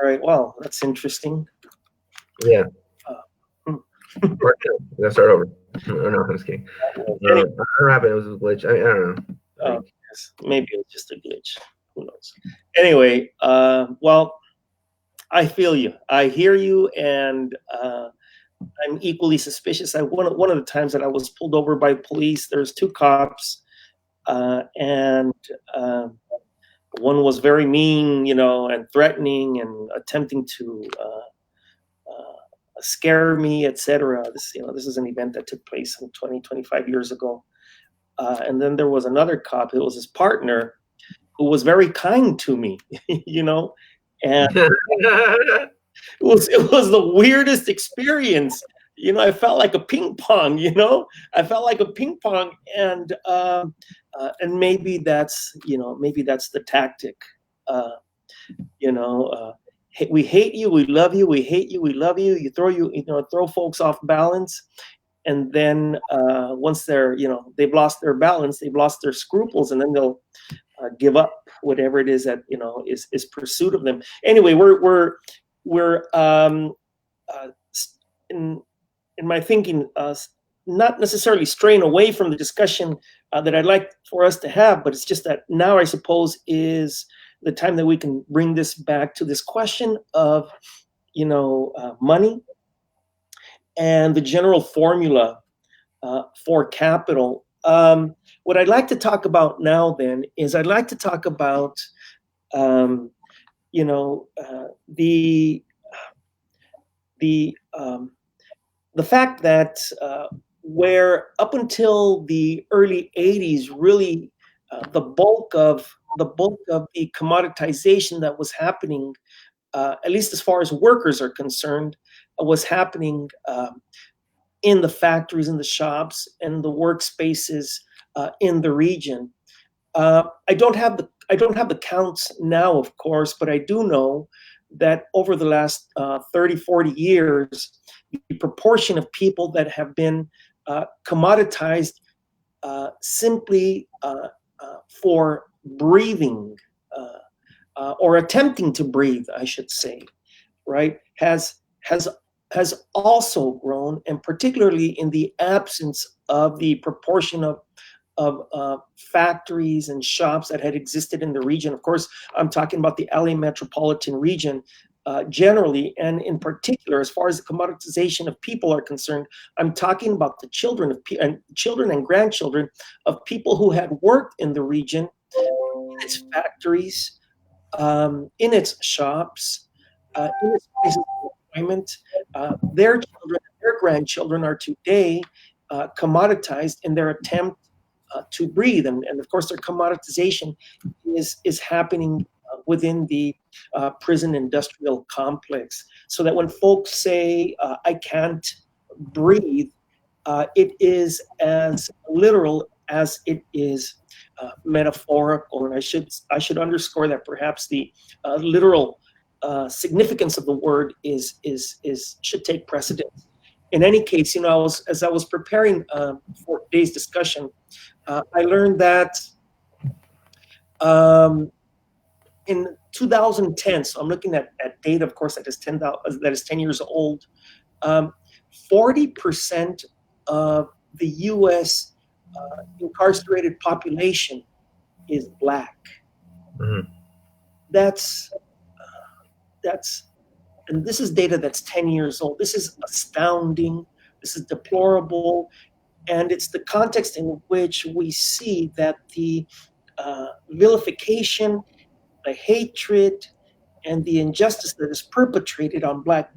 right. Well, that's interesting. Yeah. Hmm. Let's start over. Oh, no, I'm just kidding. I Anyway, don't know what happened. It was a glitch. I don't know. Like, yes, maybe it's just a glitch. Who knows? Anyway, well, I feel you. I hear you, and I'm equally suspicious. One of the times that I was pulled over by police, there's two cops, and uh, one was very mean, and threatening and attempting to scare me, etc. This is an event that took place 25 years ago. And then there was another cop. It was his partner who was very kind to me, and it was the weirdest experience. I felt like a ping pong. I felt like a ping pong, and maybe that's the tactic. Uh, we hate you, we love you, we hate you, we love you. Throw folks off balance, and then once they've lost their balance, they've lost their scruples, and then they'll give up whatever it is that is pursuit of them. Anyway, we're uh, in my thinking, not necessarily straying away from the discussion that I'd like for us to have, but it's just that now I suppose is the time that we can bring this back to this question of money and the general formula for capital. What I'd like to talk about now then is I'd like to talk about um, the the fact that where up until the early 80s, really the bulk of the commoditization that was happening, at least as far as workers are concerned, was happening in the factories, in the shops, and the workspaces in the region. I don't have the counts now, of course, but I do know that over the last 30, 40 years, the proportion of people that have been commoditized simply for breathing, or attempting to breathe, I should say, right, has also grown, and particularly in the absence of the proportion of factories and shops that had existed in the region. Of course, I'm talking about the LA metropolitan region generally, and in particular, as far as the commoditization of people are concerned, I'm talking about the children and grandchildren of people who had worked in the region, in its factories, in its shops, in its places of employment. Their children and their grandchildren are today commoditized in their attempt to breathe, and of course, their commoditization is happening within the prison industrial complex. So that when folks say, "I can't breathe," it is as literal as it is metaphorical, and I should underscore that perhaps the literal significance of the word is should take precedence. In any case, as I was preparing for today's discussion, I learned that in 2010, so I'm looking at data, of course, that is 10 years old. 40% of the U.S. Incarcerated population is Black. mhm. That's and this is data that's 10 years old. This is astounding. This is deplorable, and it's the context in which we see that the vilification, the hatred, and the injustice that is perpetrated on black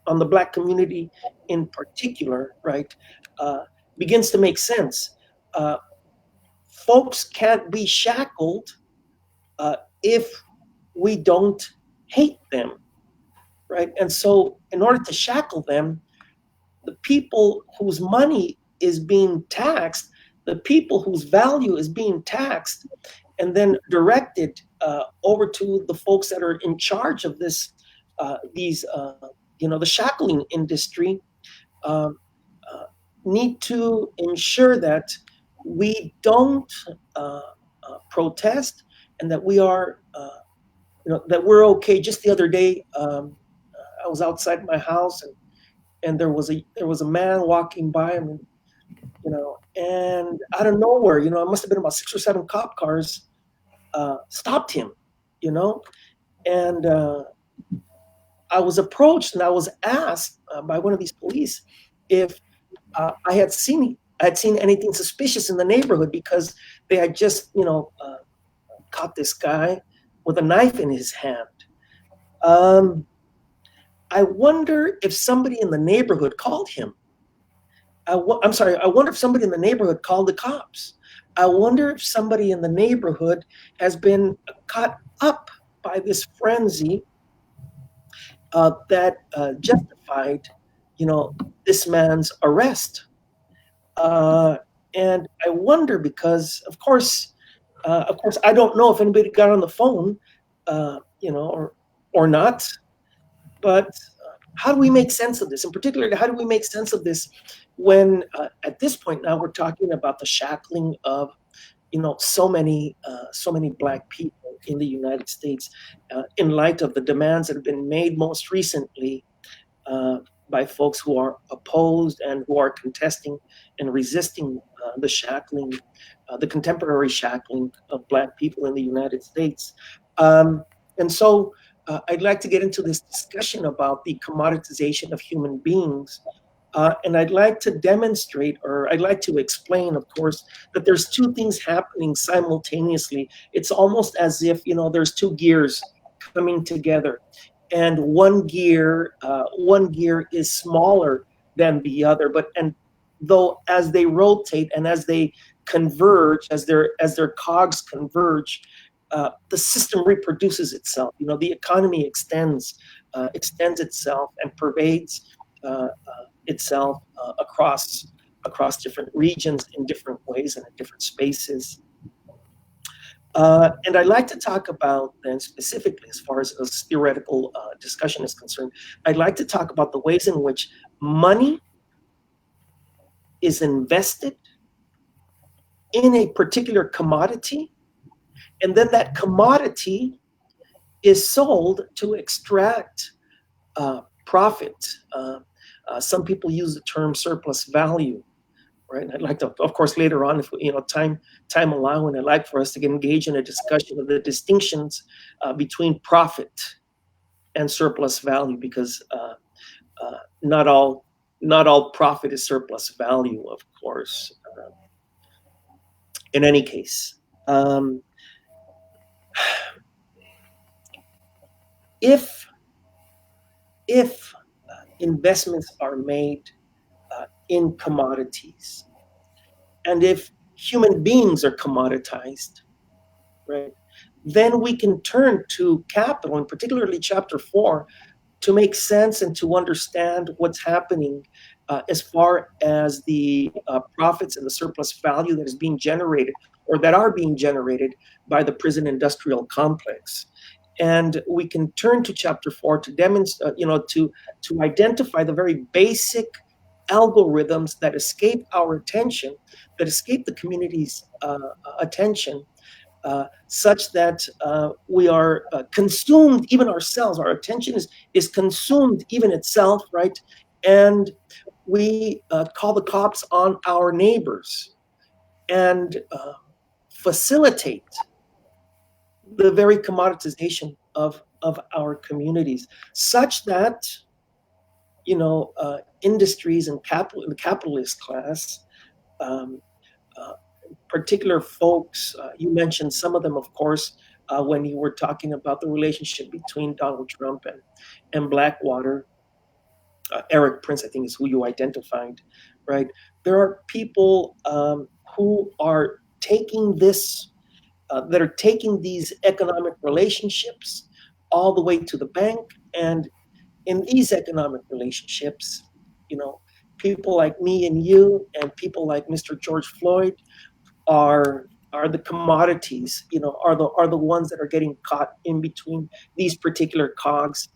on the Black community in particular, right, uh, begins to make sense. Uh, Folks can't be shackled if we don't hate them, right? And so, in order to shackle them, the people whose money is being taxed, the people whose value is being taxed, and then directed over to the folks that are in charge of the shackling industry, um, uh, need to ensure that we don't protest, and that we are that we're okay. Just the other day, I was outside my house, and there was a man walking by, and out of nowhere, it must have been about 6 or 7 cop cars stopped him, you know, and I was approached and I was asked by one of these police if I had seen anything suspicious in the neighborhood, because they had just caught this guy with a knife in his hand. Um, I wonder if somebody in the neighborhood called him. I'm sorry. I wonder if somebody in the neighborhood called the cops. I wonder if somebody in the neighborhood has been caught up by this frenzy that justified, this man's arrest. Uh, and I wonder because, of course, I don't know if anybody got on the phone, or not. But how do we make sense of this? In particular, how do we make sense of this when, at this point now, we're talking about the shackling of, so many Black people in the United States, in light of the demands that have been made most recently uh, by folks who are opposed and who are contesting and resisting the shackling, the contemporary shackling of Black people in the United States. Um, and so I'd like to get into this discussion about the commoditization of human beings. And I'd like to demonstrate, or I'd like to explain, of course, that there's two things happening simultaneously. It's almost as if, there's two gears coming together, and one gear is smaller than the other. And though, as they rotate and as they converge, as their cogs converge, the system reproduces itself. The economy extends itself and pervades itself across different regions in different ways and in different spaces. And I'd like to talk about, then, specifically, as far as this theoretical discussion is concerned, I'd like to talk about the ways in which money is invested in a particular commodity, and then that commodity is sold to extract profit. Some people use the term surplus value, right? And I'd like to, of course, later on, if time allowing, I'd like for us to engage in a discussion of the distinctions between profit and surplus value, because not all profit is surplus value, of course. In any case, if investments are made in commodities, and if human beings are commoditized, right, then we can turn to capital, and particularly Chapter 4, to make sense and to understand what's happening as far as the profits and the surplus value that is being generated, or that are being generated, by the prison industrial complex. And we can turn to Chapter 4 to demonstrate, to identify the very basic algorithms that escape our attention, that escape the community's attention, such that we are consumed, even ourselves. Our attention is consumed, even itself, right? And we call the cops on our neighbors and facilitate the very commoditization of our communities, such that industries and the capitalist class, um, uh, particular folks, you mentioned some of them, of course, when you were talking about the relationship between Donald Trump and Blackwater. Eric Prince, I think, is who you identified, right? There are people who are taking that are taking these economic relationships all the way to the bank. And in these economic relationships, people like me and you, and people like Mr. George Floyd, are the commodities, are the ones that are getting caught in between these particular cogs,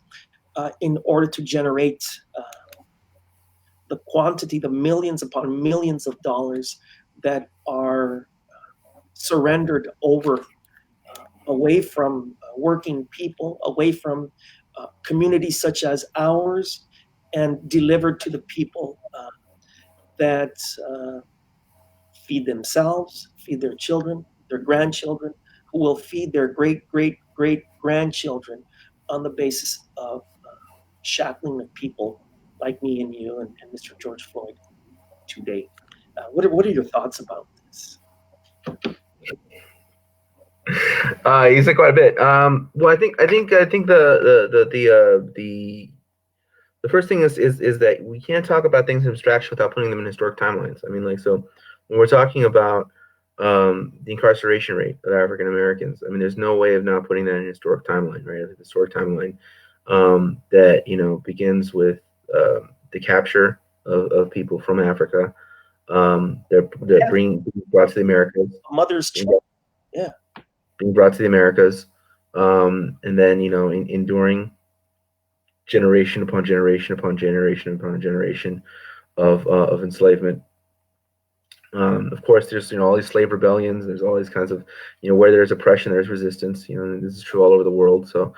in order to generate the quantity, the millions upon millions of dollars that are surrendered over away from working people, away from communities such as ours, and delivered to the people that feed themselves, feed their children, their grandchildren, who will feed their great, great, great grandchildren on the basis of shackling of people like me and you and Mr. George Floyd today. What are your thoughts about this? You said quite a bit. Well, I think the first thing is that we can't talk about things in abstraction without putting them in historic timelines. I mean, like, so when we're talking about the incarceration rate of African Americans, I mean, there's no way of not putting that in a historic timeline, right? A historic timeline that begins with the capture of people from Africa. They're being brought to the Americas. Mother's child. Yeah. Being brought to the Americas, and then enduring generation upon generation upon generation upon generation of enslavement. Of course, there's all these slave rebellions. There's all these kinds of where there's oppression, there's resistance. And this is true all over the world. So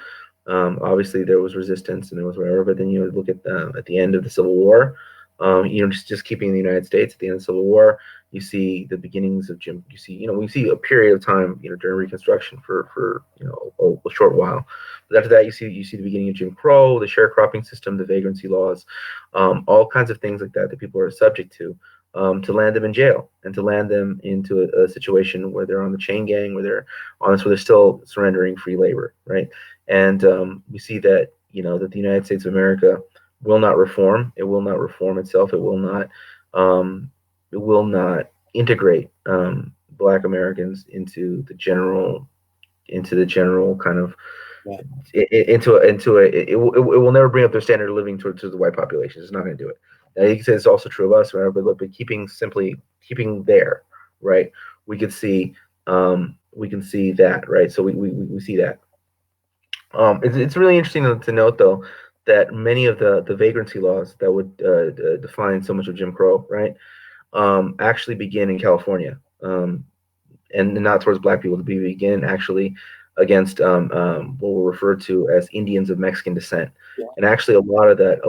obviously there was resistance and there was whatever. But then look at the end of the Civil War. Just keeping the United States at the end of the Civil War, you see the beginnings of Jim. You see, we see a period of time, during Reconstruction for a short while. But after that, you see the beginning of Jim Crow, the sharecropping system, the vagrancy laws, all kinds of things like that that people are subject to land them in jail and to land them into a situation where they're on the chain gang, where they're still surrendering free labor, right? And we see that that the United States of America will not reform. It will not reform itself. It will not integrate Black Americans into the general kind of it will never bring up their standard of living to the white population. It's not going to do it. Now, you can say it's also true of us, right? But keeping there, right? We can see that, right? So we see that. It's really interesting to note, though, that many of the vagrancy laws that would define so much of Jim Crow, right, actually begin in California, and not towards Black people. To begin actually against what were referred to as Indians of Mexican descent. Yeah. And actually, a lot of that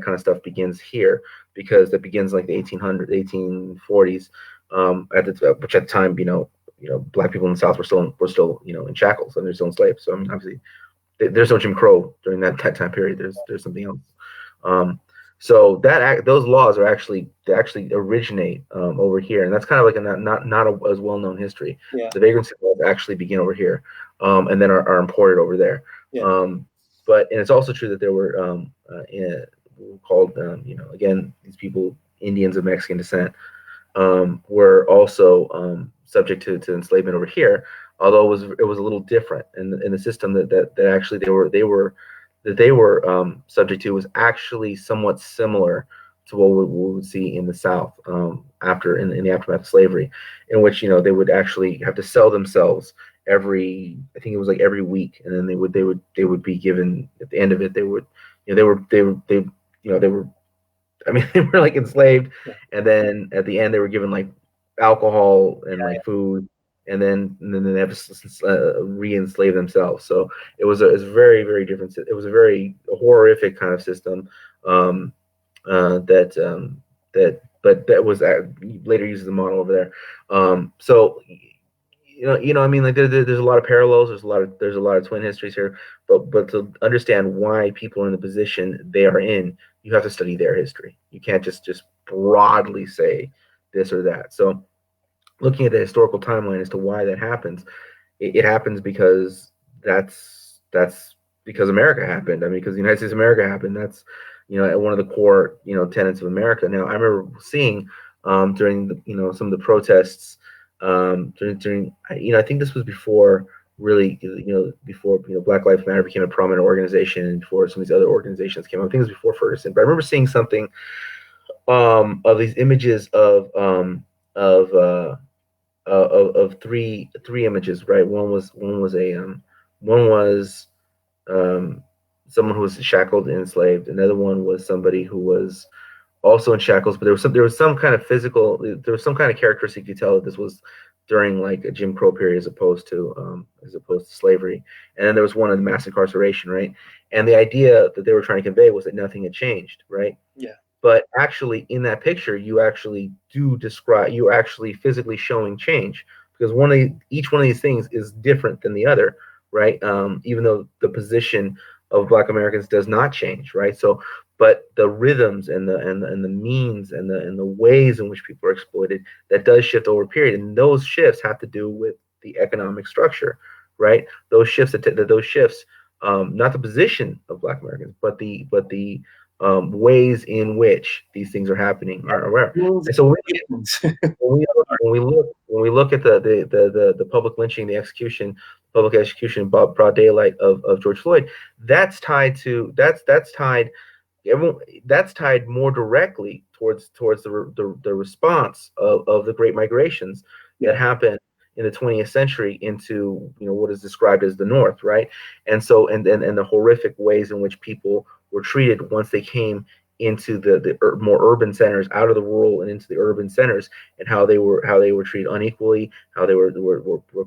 kind of stuff begins here, because that begins like the 1840s, which at the time, Black people in the South were still in shackles and they're still enslaved. So I mean, obviously, there's no Jim Crow during that time period. There's something else. So those laws they actually originate over here, and that's kind of like a not as well known history. Yeah. The vagrancy laws actually begin over here, and then are imported over there. Yeah. And it's also true that there were called again, these people, Indians of Mexican descent, were also subject to enslavement over here, although it was a little different, and the system that actually they were subject to was actually somewhat similar to what we would see in the South in the aftermath of slavery, in which they would actually have to sell themselves I think it was like every week, and then they would be given, at the end of it, they were I mean, they were like enslaved, and then at the end they were given like alcohol and like food, and then they have to re-enslave themselves. So it was a very, very different. It was a very horrific kind of system that was later used as a model over there. So I mean, like there's a lot of parallels. There's a lot of twin histories here, but to understand why people are in the position they are in, you have to study their history. You can't just broadly say this or that. So looking at the historical timeline as to why that happens, it happens because that's because America happened. I mean, because the United States of America happened. That's one of the core tenets of America. Now, I remember seeing during the some of the protests during I think this was before really before Black Lives Matter became a prominent organization, and before some of these other organizations came up. I think it was before Ferguson, but I remember seeing something of these images of three images, right? One was someone who was shackled and enslaved. Another one was somebody who was also in shackles, but there was some kind of physical, there was some kind of characteristic you tell that this was during like a Jim Crow period as opposed to slavery. And then there was one of the mass incarceration, right? And the idea that they were trying to convey was that nothing had changed, right? Yeah. But actually, in that picture, you actually do describe, you're actually physically showing change, because each one of these things is different than the other, right? Even though the position of Black Americans does not change, right? So, but the rhythms and the means and the ways in which people are exploited, that does shift over a period, and those shifts have to do with the economic structure, right? Those shifts not the position of Black Americans, but the ways in which these things are happening are aware. And so when we look at the public lynching, the execution, public execution, broad daylight of George Floyd, that's tied everyone, that's tied more directly towards the response of the great migrations that happened in the 20th century into what is described as the North, right? And so and the horrific ways in which people were treated once they came into the more urban centers, out of the rural and into the urban centers, and how they were treated unequally, how they were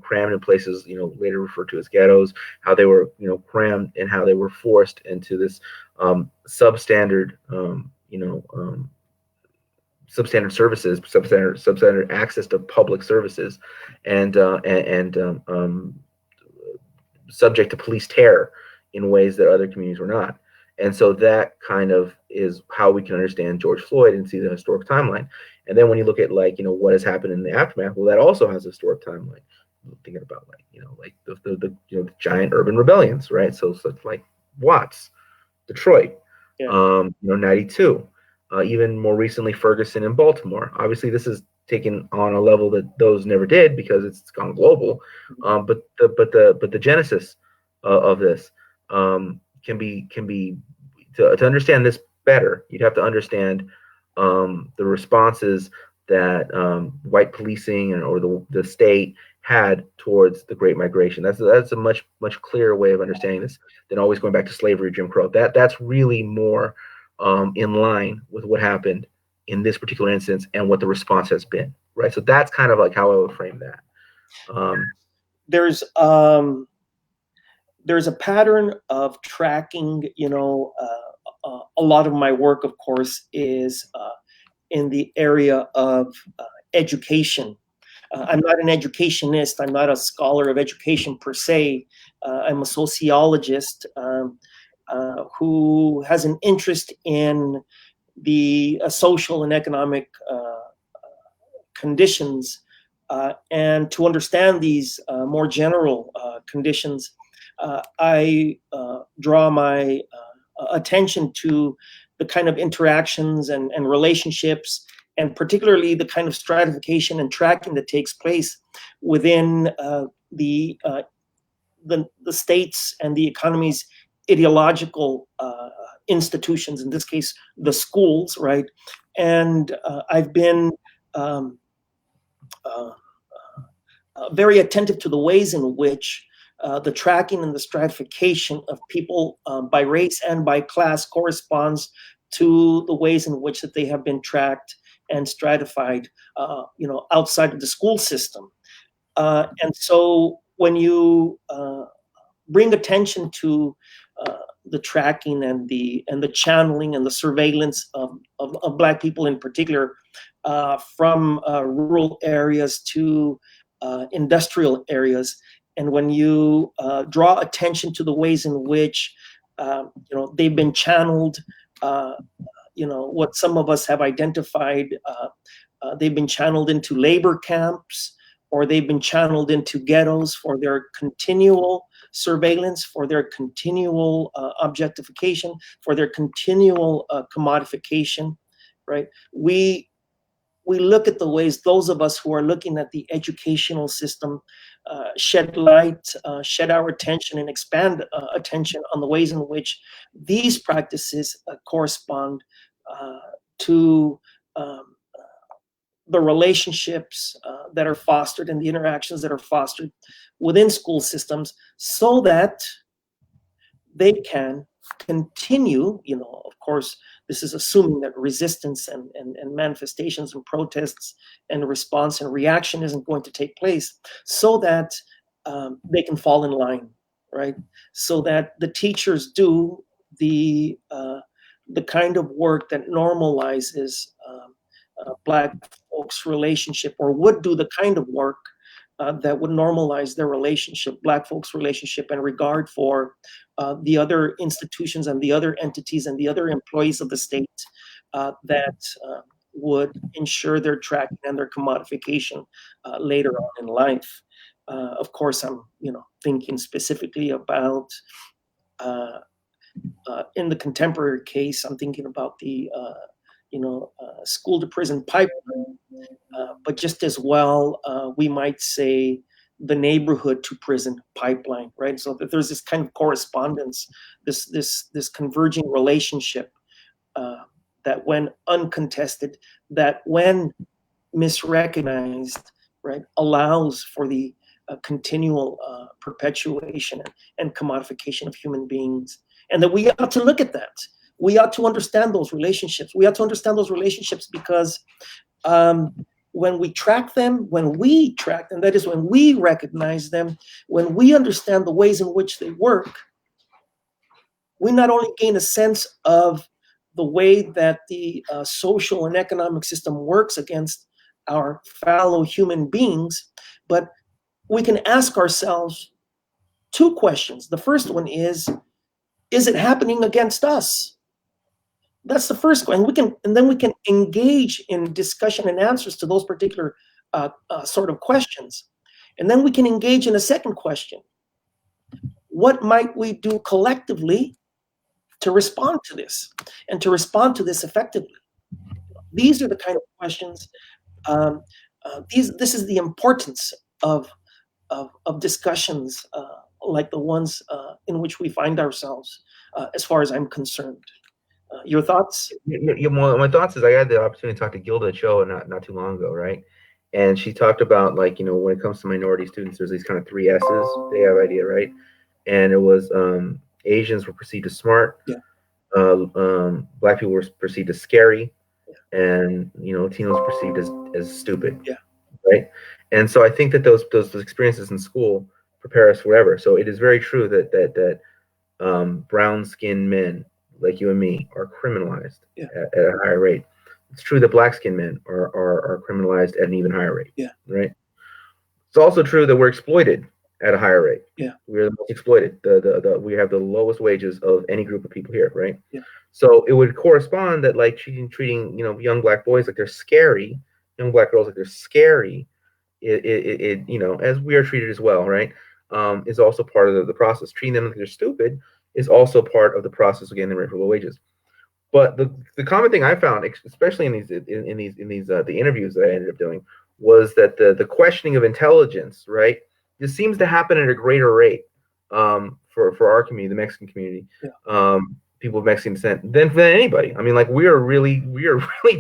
crammed in places later referred to as ghettos, how they were crammed, and how they were forced into this substandard substandard services, substandard access to public services, and subject to police terror in ways that other communities were not. And so that kind of is how we can understand George Floyd and see the historic timeline. And then when you look at what has happened in the aftermath, well, that also has a historic timeline. Thinking about the giant urban rebellions, right? So like Watts, Detroit, 92, even more recently Ferguson and Baltimore. Obviously, this is taken on a level that those never did because it's gone global. But the genesis of this can be to understand this better. You'd have to understand the responses that white policing or the state had towards the Great Migration. That's a much clearer way of understanding this than always going back to slavery, Jim Crow. That's really more in line with what happened in this particular instance and what the response has been, right? So that's kind of like how I would frame that. There's a pattern of tracking. A lot of my work, of course, is in the area of education. I'm not an educationist. I'm not a scholar of education per se. I'm a sociologist who has an interest in the social and economic conditions. And to understand these more general conditions, I draw my attention to the kind of interactions and relationships, and particularly the kind of stratification and tracking that takes place within the states and the economy's ideological institutions, in this case, the schools, right? And I've been very attentive to the ways in which the tracking and the stratification of people by race and by class corresponds to the ways in which that they have been tracked and stratified, outside of the school system. And so when you bring attention to the tracking and the channeling and the surveillance of Black people in particular, from rural areas to industrial areas, and when you draw attention to the ways in which they've been channeled, what some of us have identified, they've been channeled into labor camps, or they've been channeled into ghettos for their continual surveillance, for their continual objectification, for their continual commodification, right? We look at the ways those of us who are looking at the educational system shed light, shed our attention, and expand attention on the ways in which these practices correspond to the relationships that are fostered and the interactions that are fostered within school systems, so that they can continue, of course, this is assuming that resistance and manifestations and protests and response and reaction isn't going to take place, so that they can fall in line, right? So that the teachers do the kind of work that normalizes Black folks' relationship, or would do the kind of work that would normalize their relationship, Black folks' relationship, and regard for the other institutions and the other entities and the other employees of the state that would ensure their tracking and their commodification later on in life. Of course, I'm thinking specifically about in the contemporary case. I'm thinking about the school to prison pipeline, but just as well, we might say the neighborhood to prison pipeline, right? So that there's this kind of correspondence, this converging relationship that when uncontested, that when misrecognized, right, allows for the continual perpetuation and commodification of human beings, and that we ought to look at that. We ought to understand those relationships. We ought to understand those relationships because when we track them, that is when we recognize them, when we understand the ways in which they work, we not only gain a sense of the way that the social and economic system works against our fellow human beings, but we can ask ourselves two questions. The first one is it happening against us? That's the first question. And then we can engage in discussion and answers to those particular sort of questions. And then we can engage in a second question. What might we do collectively to respond to this, and to respond to this effectively? These are the kind of questions. This is the importance of discussions like the ones in which we find ourselves, as far as I'm concerned. Your thoughts? My thoughts is I had the opportunity to talk to Gilda Cho not too long ago, right? And she talked about, like, when it comes to minority students, there's these kind of 3 S's they have idea, right? And it was Asians were perceived as smart, yeah. Black people were perceived as scary, yeah. And Latinos were perceived as stupid, yeah. Right? And so I think that those experiences in school prepare us forever. So it is very true that brown-skinned men like you and me are criminalized, yeah. at a higher rate. It's true that black-skinned men are criminalized at an even higher rate, yeah. Right? It's also true that we're exploited at a higher rate. Yeah. We're the most exploited. We have the lowest wages of any group of people here, right? Yeah. So it would correspond that, like, treating young Black boys like they're scary, young Black girls like they're scary, as we are treated as well, right? Is also part of the process. Treating them like they're stupid is also part of the process of getting them rate for low wages. But the common thing I found, especially in these the interviews that I ended up doing, was that the questioning of intelligence, right, this seems to happen at a greater rate for our community, the Mexican community, yeah. People of Mexican descent, than anybody. I mean, like, we are really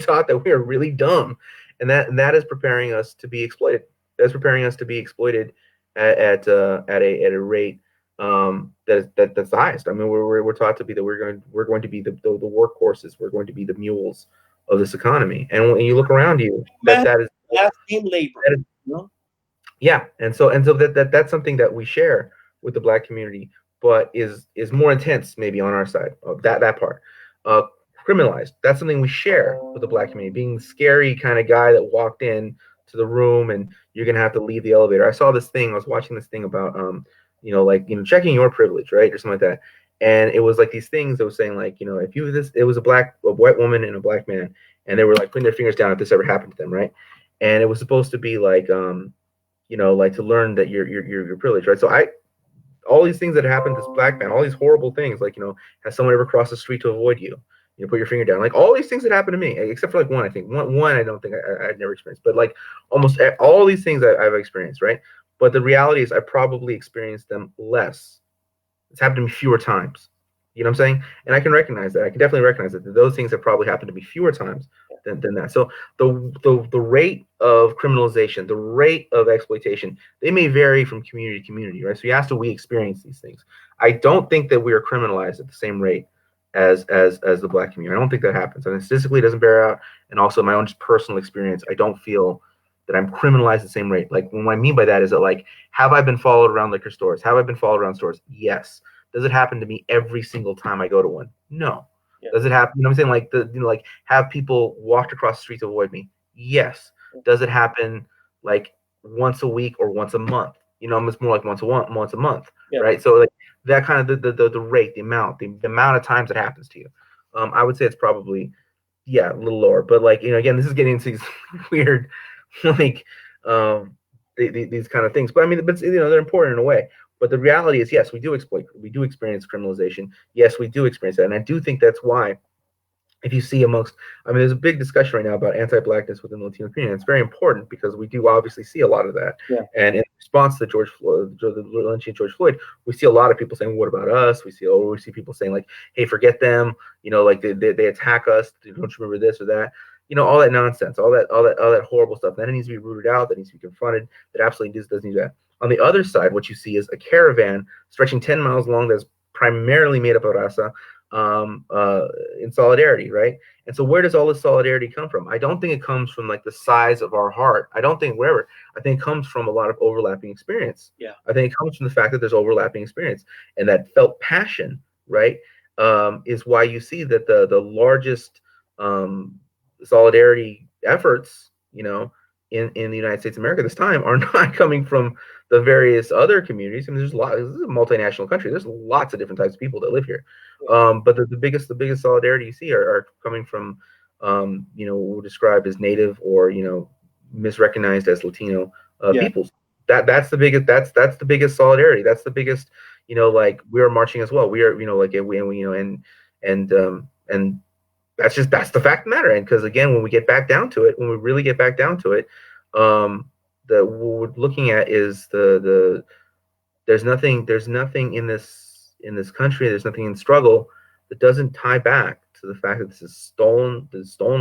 taught that we are really dumb, and that is preparing us to be exploited. That's preparing us to be exploited at a rate that's the highest. I mean, we're taught to be that we're going to be the workhorses. We're going to be the mules of this economy. And when you look around you, that is labor. Yeah, and so that's something that we share with the Black community, but is more intense maybe on our side of that part. Criminalized. That's something we share with the Black community. Being the scary kind of guy that walked in to the room and you're gonna have to leave the elevator. I saw this thing. I was watching this thing about checking your privilege, right, or something like that. And it was like these things that was saying, like, if it was a white woman and a Black man, and they were like putting their fingers down if this ever happened to them, right? And it was supposed to be like like to learn that you're privileged, right? So all these things that happen to this Black man, all these horrible things, like, has someone ever crossed the street to avoid you? Put your finger down. Like, all these things that happened to me, except for like one, I think. One I don't think I've never experienced, but like almost all these things I've experienced, right? But the reality is I probably experienced them less. It's happened to me fewer times. You know what I'm saying? And I can recognize that. I can definitely recognize that those things have probably happened to me fewer times than that. So the rate of criminalization, the rate of exploitation, they may vary from community to community, right? So you asked, do we experience these things? I don't think that we are criminalized at the same rate as the Black community. I don't think that happens, and statistically it doesn't bear out. And also my own just personal experience, I don't feel that I'm criminalized at the same rate. Like, what I mean by that is that, like, have I been followed around liquor stores? Have I been followed around stores? Yes. Does it happen to me every single time I go to one? No. Yeah. Does it happen? You know what I'm saying? Like, like, have people walked across the street to avoid me? Yes. Does it happen like once a week or once a month? You know, it's more like once a month, Yeah. right? So like that kind of the rate, the amount of times it happens to you. I would say it's probably, yeah, a little lower. But, like, again, this is getting into these weird, like, these kind of things. But I mean, but they're important in a way. But the reality is, yes, we do experience criminalization. Yes, we do experience that, and I do think that's why, if you see there's a big discussion right now about anti-Blackness within the Latino community. And it's very important because we do obviously see a lot of that. Yeah. And in response to the lynching of George Floyd, we see a lot of people saying, "What about us?" We see people saying, like, "Hey, forget them." Like they attack us. Don't you remember this or that? All that nonsense, all that horrible stuff. That needs to be rooted out. That needs to be confronted. That absolutely does need that. On the other side, what you see is a caravan stretching 10 miles long that's primarily made up of raza, in solidarity, right? And so where does all this solidarity come from? I don't think it comes from, like, the size of our heart. I don't think wherever. I think it comes from a lot of overlapping experience. Yeah. I think it comes from the fact that there's overlapping experience, and that felt passion, right, is why you see that the largest solidarity efforts, in the United States of America this time are not coming from the various other communities. I mean, there's a lot. This is a multinational country. There's lots of different types of people that live here. But the biggest solidarity you see are coming from, what we describe as Native or, misrecognized as Latino peoples. That's the biggest. That's the biggest solidarity. That's the biggest. Like, we are marching as well. We are, like, and that's the fact of the matter. And because, again, when we get back down to it, when we really get back down to it, what we're looking at is there's nothing in this country, there's nothing in struggle that doesn't tie back to the fact that this is stolen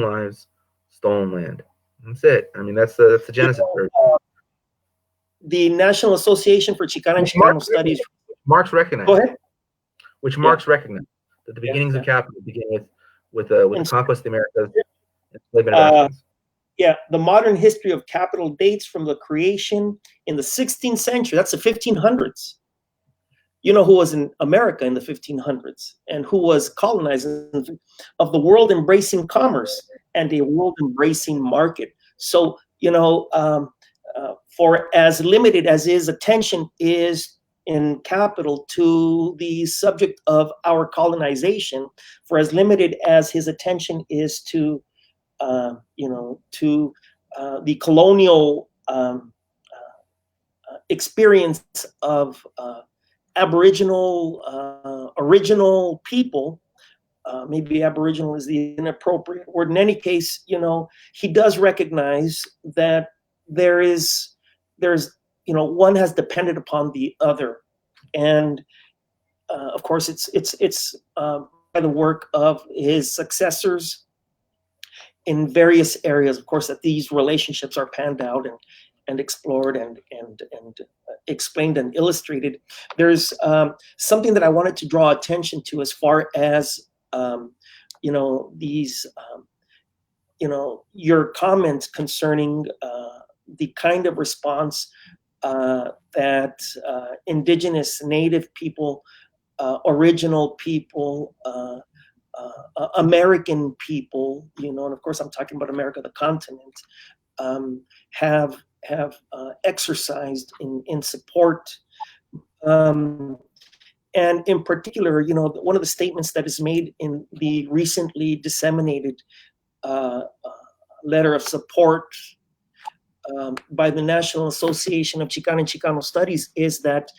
lives, stolen land. That's it. I mean, that's the genesis. The National Association for Chicana and Chicano Studies. Marx recognized. Go ahead. Which Marx recognized that the beginnings of capital begin with the conquest of the Americas and enslavement of Africans. Yeah, the modern history of capital dates from the creation in the 16th century. That's the 1500s. You know who was in America in the 1500s and who was colonizing of the world embracing commerce and a world embracing market. So, for as limited as his attention is in capital to the subject of our colonization, for as limited as his attention is to the colonial experience of Aboriginal, original people. Maybe Aboriginal is the inappropriate word. In any case, he does recognize that there's one has depended upon the other, and of course, it's by the work of his successors in various areas, of course, that these relationships are panned out and explored and explained and illustrated. There's something that I wanted to draw attention to as far as these your comments concerning the kind of response that indigenous Native people, original people, American people, and of course I'm talking about America, the continent, have exercised in support. And in particular, one of the statements that is made in the recently disseminated letter of support by the National Association of Chicana and Chicano Studies is that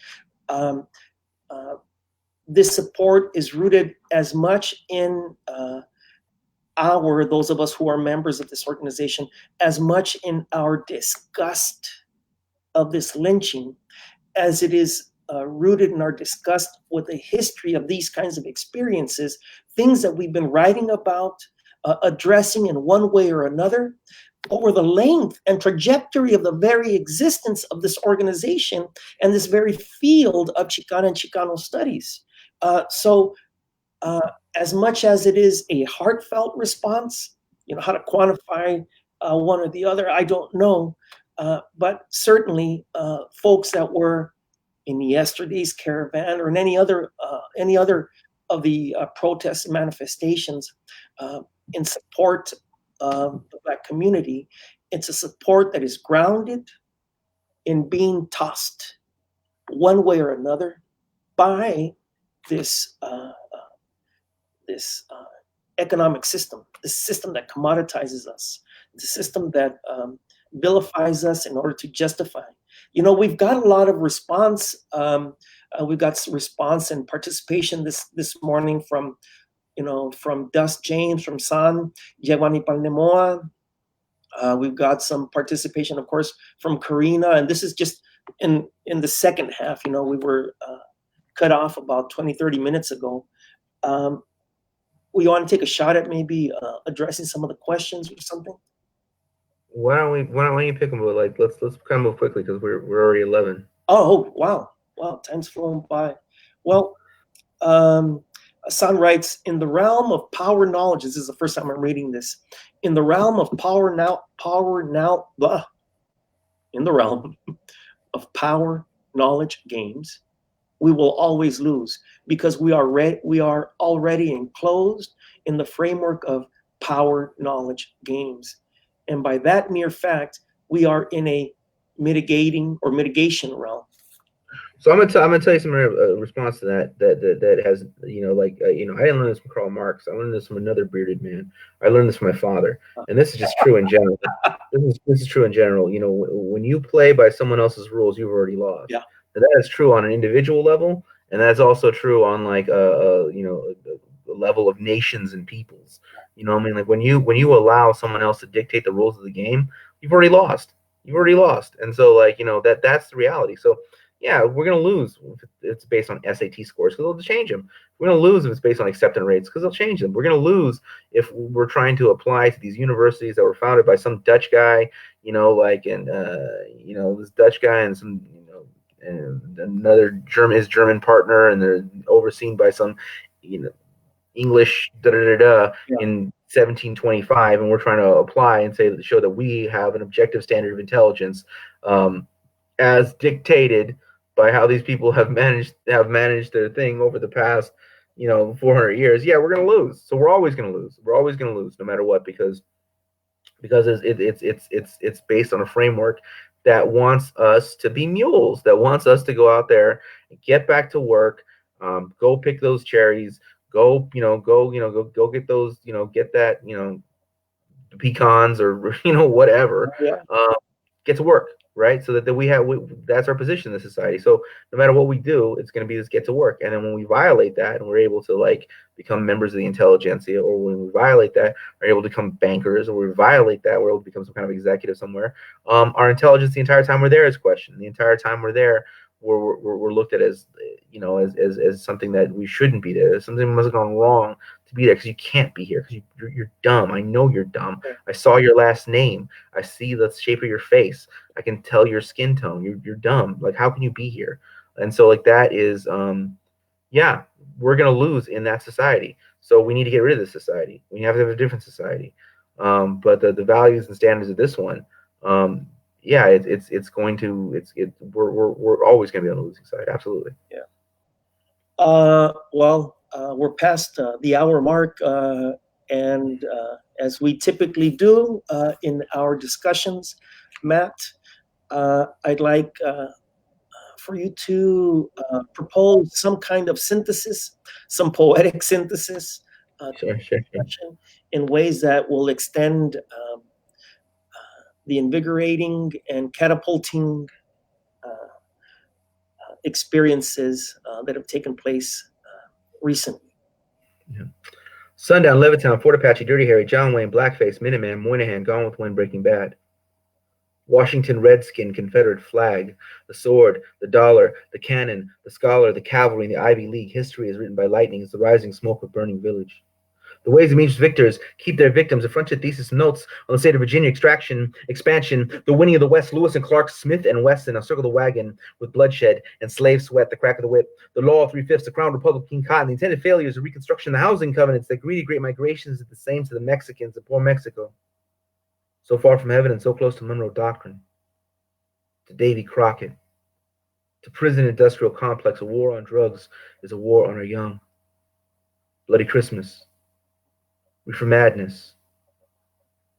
this support is rooted as much in those of us who are members of this organization, as much in our disgust of this lynching as it is rooted in our disgust with the history of these kinds of experiences, things that we've been writing about, addressing in one way or another over the length and trajectory of the very existence of this organization and this very field of Chicana and Chicano studies. So as much as it is a heartfelt response, how to quantify one or the other, I don't know. But certainly folks that were in yesterday's caravan or in any other of the protests and manifestations in support of the Black community, it's a support that is grounded in being tossed one way or another by this economic system, the system that commoditizes us, the system that vilifies us in order to justify. We've got a lot of response. We've got response and participation this morning from Dust James, from San, Giovanni Palnemoa. We've got some participation, of course, from Karina, and this is just in the second half. We were cut off about 20, 30 minutes ago. We want to take a shot at maybe addressing some of the questions or something. Why don't you pick them? But let's kind of move quickly because we're already 11. Oh wow, time's flown by. Well, San writes, in the realm of power knowledge. This is the first time I'm reading this. In the realm of power knowledge games, we will always lose because we are already enclosed in the framework of power knowledge games. And by that mere fact, we are in a mitigation realm. So I'm gonna tell you some response to that has I didn't learn this from Karl Marx. I learned this from another bearded man. I learned this from my father, and this is just true in general. This is true in general. When you play by someone else's rules, you've already lost. Yeah. And that is true on an individual level, and that's also true on a level of nations and peoples. When you allow someone else to dictate the rules of the game, you've already lost. And so that's the reality. So yeah, we're gonna lose if it's based on SAT scores because they'll change them. We're gonna lose if it's based on acceptance rates because they'll change them. We're gonna lose if we're trying to apply to these universities that were founded by some Dutch guy, this Dutch guy and some and another his German partner, and they're overseen by some English Yeah. in 1725, and we're trying to apply and show that we have an objective standard of intelligence as dictated by how these people have managed their thing over the past 400 years. Yeah, we're going to lose. So we're always going to lose. We're always going to lose no matter what because it's based on a framework that wants us to be mules, that wants us to go out there and get back to work, go pick those cherries, go get those, get that, the pecans or whatever. Yeah. Get to work, right? So that that's our position in the society. So no matter what we do, it's going to be this get to work. And then when we violate that and we're able to become members of the intelligentsia, or when we violate that, we're able to become bankers, or we violate that, we're able to become some kind of executive somewhere. Our intelligence the entire time we're there is questioned. The entire time we're there, we're looked at as as something that we shouldn't be there. Something must have gone wrong to be there because you can't be here because you're dumb. I know you're dumb. I saw your last name. I see the shape of your face. I can tell your skin tone. You're dumb. How can you be here? And so that is yeah, we're gonna lose in that society. So we need to get rid of this society. We have to have a different society. But the values and standards of this one, yeah, we're always going to be on the losing side. Absolutely. Yeah. Well, we're past the hour mark, and as we typically do in our discussions, Matt, I'd like for you to propose some kind of synthesis, some poetic synthesis, Sure. in ways that will extend the invigorating and catapulting experiences that have taken place recently. Yeah. Sundown, Levittown, Fort Apache, Dirty Harry, John Wayne, Blackface, Minuteman, Moynihan, Gone with Wind, Breaking Bad. Washington Redskin, Confederate flag, the sword, the dollar, the cannon, the scholar, the cavalry, and the Ivy League. History is written by lightning. It's the rising smoke of burning village. The ways in which victors keep their victims. A fronted thesis notes on the state of Virginia expansion, the winning of the West, Lewis and Clark, Smith and Wesson, a circle the wagon with bloodshed and slave sweat, the crack of the whip, the law of 3/5, the Crown Republic, King Cotton, the intended failures of Reconstruction, the housing covenants, the greedy great migrations did the same to the Mexicans, the poor Mexico. So far from heaven and so close to Monroe Doctrine, to Davy Crockett, to prison industrial complex, a war on drugs is a war on our young. Bloody Christmas, Reefer Madness,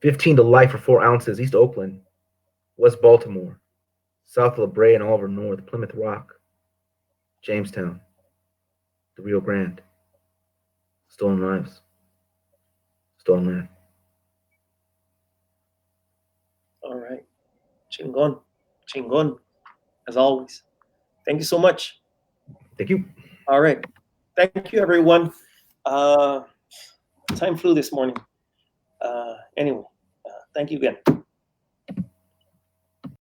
15 to life for 4 ounces, East Oakland, West Baltimore, South of La Brea and Oliver North, Plymouth Rock, Jamestown, the Rio Grande, stolen lives, stolen land. All right. Chingon. Chingon, as always. Thank you so much. Thank you. All right. Thank you, everyone. Time flew this morning. Anyway, thank you again.